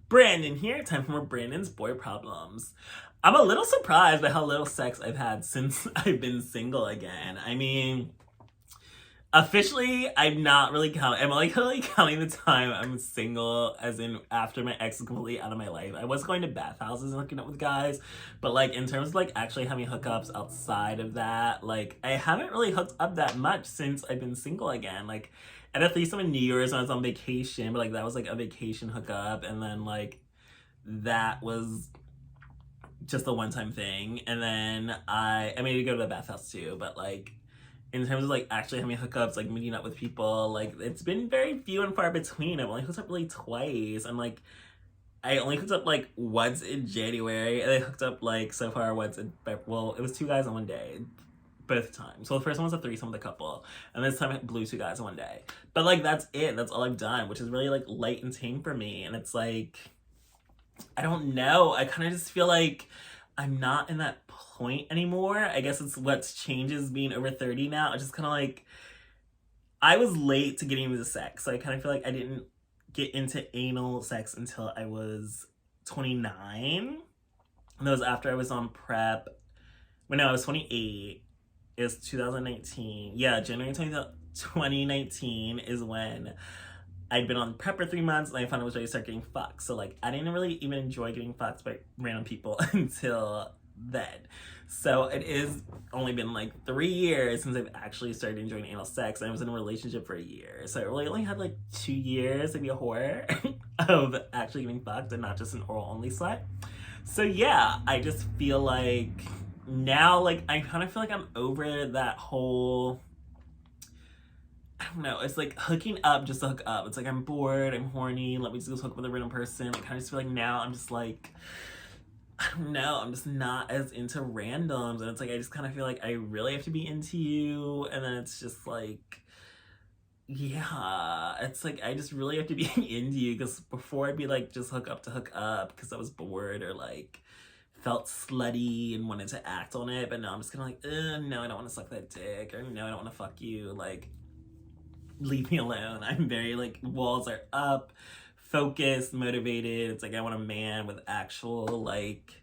Brandon here. Time for more Brandon's Boy Problems. I'm a little surprised by how little sex I've had since I've been single again. I mean, officially, I'm not really counting. I'm like really counting the time I'm single, as in after my ex is completely out of my life. I was going to bathhouses and hooking up with guys, but like in terms of like actually having hookups outside of that, like I haven't really hooked up that much since I've been single again. Like at least on New Year's when I was on vacation, but like that was like a vacation hookup, and then like that was just a one time thing. And then I mean, to go to the bathhouse too, but like in terms of like actually having hookups, like meeting up with people, like it's been very few and far between. I've only hooked up really twice, and like I only hooked up like once in January, and I hooked up like so far once in well, it was two guys on one day. Both times. So the first one was a threesome with a couple, and this time I blew two guys in one day. But like that's it. That's all I've done, which is really like light and tame for me. And it's like I don't know. I kind of just feel like I'm not in that point anymore. I guess it's what's changes being over 30 now. I just kind of like I was late to getting into sex, so I kind of feel like I didn't get into anal sex until I was 29. And that was after I was on prep. When I was 28. It was 2019. Yeah, January 2019 is when I'd been on prep for 3 months, and I finally was ready to start getting fucked. So like I didn't really even enjoy getting fucked by random people until then. So it is only been like 3 years since I've actually started enjoying anal sex. I was in a relationship for a year. So I really only had like 2 years to be a whore of actually getting fucked and not just an oral only slut. So yeah, I just feel like now, like, I kind of feel like I'm over that whole, I don't know, it's like hooking up just to hook up. It's like I'm bored, I'm horny, let me just go hook up with a random person. I kind of just feel like now I'm just like, I don't know, I'm just not as into randoms. And it's like I just kind of feel like I really have to be into you. And then it's just like, yeah, it's like I just really have to be into you, because before I'd be like just hook up to hook up because I was bored or like felt slutty and wanted to act on it. But now I'm just kind of like, no, I don't want to suck that dick, or no, I don't want to fuck you, like leave me alone. I'm very like walls are up, focused, motivated. It's like I want a man with actual like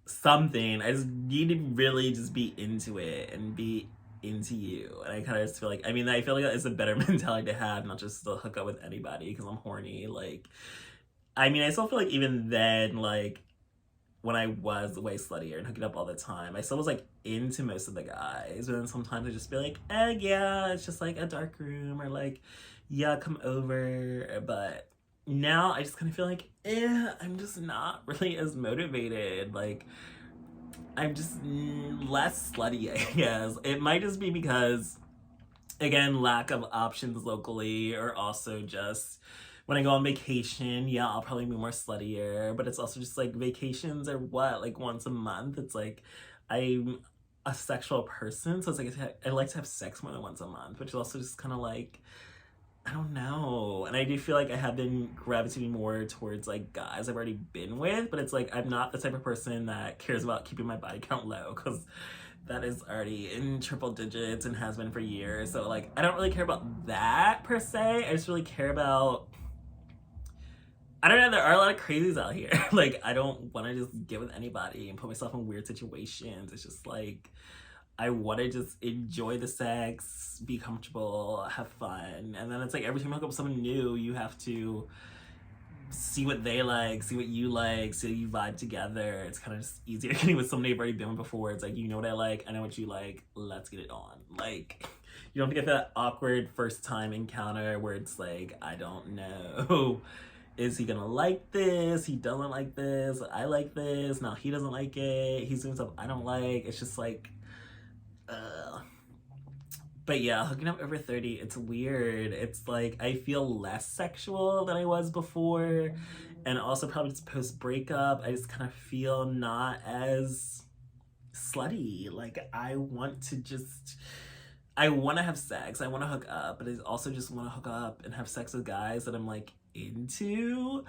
something. I just need to really just be into it and be into you. And I kind of just feel like, I mean, I feel like it's a better mentality to have, not just to hook up with anybody because I'm horny. Like, I mean, I still feel like even then, like when I was way sluttier and hooking up all the time, I still was like into most of the guys. But then sometimes I just be like, yeah, it's just like a dark room, or like, yeah, come over. But now I just kind of feel like, I'm just not really as motivated. Like, I'm just less slutty, I guess. It might just be because, again, lack of options locally, or also just when I go on vacation, yeah, I'll probably be more sluttier. But it's also just like vacations are what, like once a month. It's like I'm a sexual person, so it's like I like to have sex more than once a month, which is also just kind of like, I don't know. And I do feel like I have been gravitating more towards like guys I've already been with, but it's like I'm not the type of person that cares about keeping my body count low, because that is already in triple digits and has been for years. So like I don't really care about that per se. I just really care about, I don't know, there are a lot of crazies out here. Like I don't want to just get with anybody and put myself in weird situations. It's just like I want to just enjoy the sex, be comfortable, have fun. And then it's like every time you hook up with someone new, you have to see what they like, see what you like, so you vibe together. It's kind of just easier getting with somebody you've already been with before. It's like, you know what I like, I know what you like, let's get it on. Like, you don't get that awkward first time encounter where it's like, I don't know. Is he gonna like this? He doesn't like this. I like this. No, he doesn't like it. He's doing stuff I don't like. It's just like, but yeah, hooking up over 30, it's weird. It's like I feel less sexual than I was before. And also probably just post breakup, I just kind of feel not as slutty. Like I want to just, I want to have sex. I want to hook up, but I also just want to hook up and have sex with guys that I'm like into.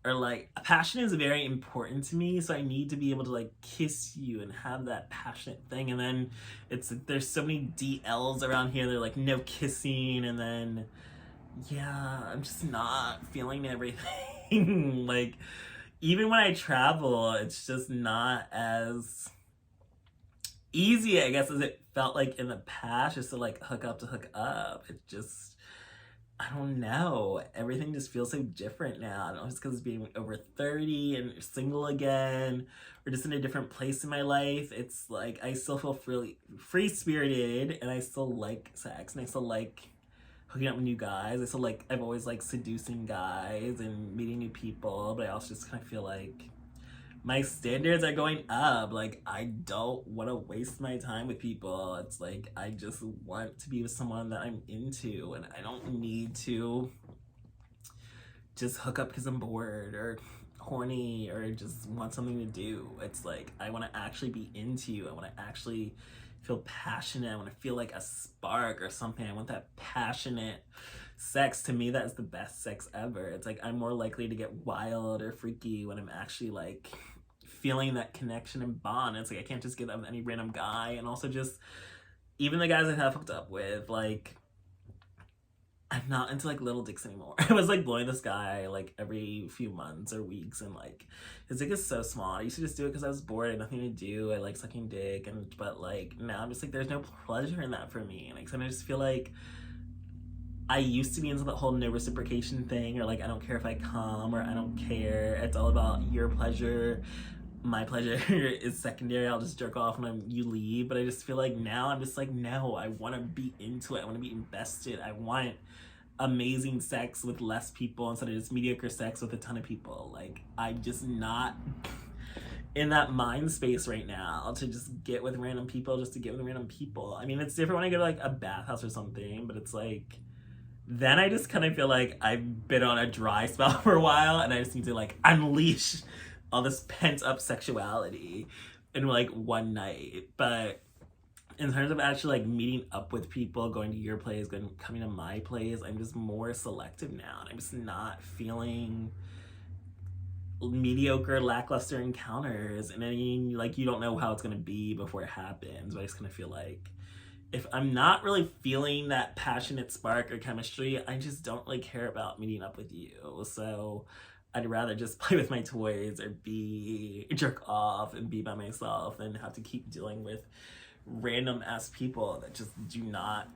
Or like passion is very important to me, so I need to be able to like kiss you and have that passionate thing. And then it's there's so many DLs around here, they're like no kissing, and then yeah, I'm just not feeling everything. Like, even when I travel, it's just not as easy, I guess, as it felt like in the past, just to like hook up. It just, I don't know. Everything just feels so different now. I don't know if it's because being over 30 and single again, or just in a different place in my life. It's like I still feel free spirited, and I still like sex, and I still like hooking up with new guys. I still like, I've always liked seducing guys and meeting new people, but I also just kind of feel like my standards are going up. Like, I don't want to waste my time with people. It's like, I just want to be with someone that I'm into, and I don't need to just hook up because I'm bored or horny or just want something to do. It's like, I want to actually be into you. I want to actually feel passionate. I want to feel like a spark or something. I want that passionate sex. To me, that is the best sex ever. It's like, I'm more likely to get wild or freaky when I'm actually like feeling that connection and bond. It's like, I can't just get up with any random guy. And also, just even the guys I have hooked up with, like, I'm not into like little dicks anymore. I was like blowing this guy like every few months or weeks, and like his dick is so small. I used to just do it because I was bored and nothing to do. I like sucking dick, and but like now I'm just like, there's no pleasure in that for me. And like, so I just feel like I used to be into the whole no reciprocation thing, or like, I don't care if I come, or I don't care. It's all about your pleasure. My pleasure is secondary. I'll just jerk off when you leave. But I just feel like now I'm just like, no, I want to be into it. I want to be invested. I want amazing sex with less people instead of just mediocre sex with a ton of people. Like, I'm just not in that mind space right now to just get with random people just to get with random people. I mean, it's different when I go to like a bathhouse or something, but it's like, then I just kind of feel like I've been on a dry spell for a while, and I just need to like unleash all this pent up sexuality in like one night. But in terms of actually like meeting up with people, going to your place, coming to my place, I'm just more selective now, and I'm just not feeling mediocre, lackluster encounters. And I mean, like, you don't know how it's gonna be before it happens, but I just kind of feel like if I'm not really feeling that passionate spark or chemistry, I just don't really care about meeting up with you. So I'd rather just play with my toys or be jerk off and be by myself than have to keep dealing with random ass people that just do not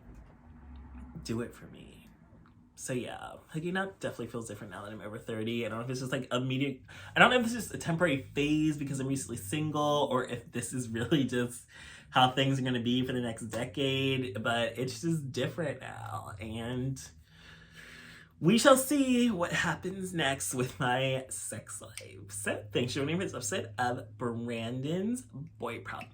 do it for me. So yeah, hooking up definitely feels different now that I'm over 30. I don't know if it's just like immediate, I don't know if it's just a temporary phase because I'm recently single, or if this is really just how things are going to be for the next decade, but it's just different now. And we shall see what happens next with my sex life. So thanks for joining me for this episode of Branden's Boy Problem.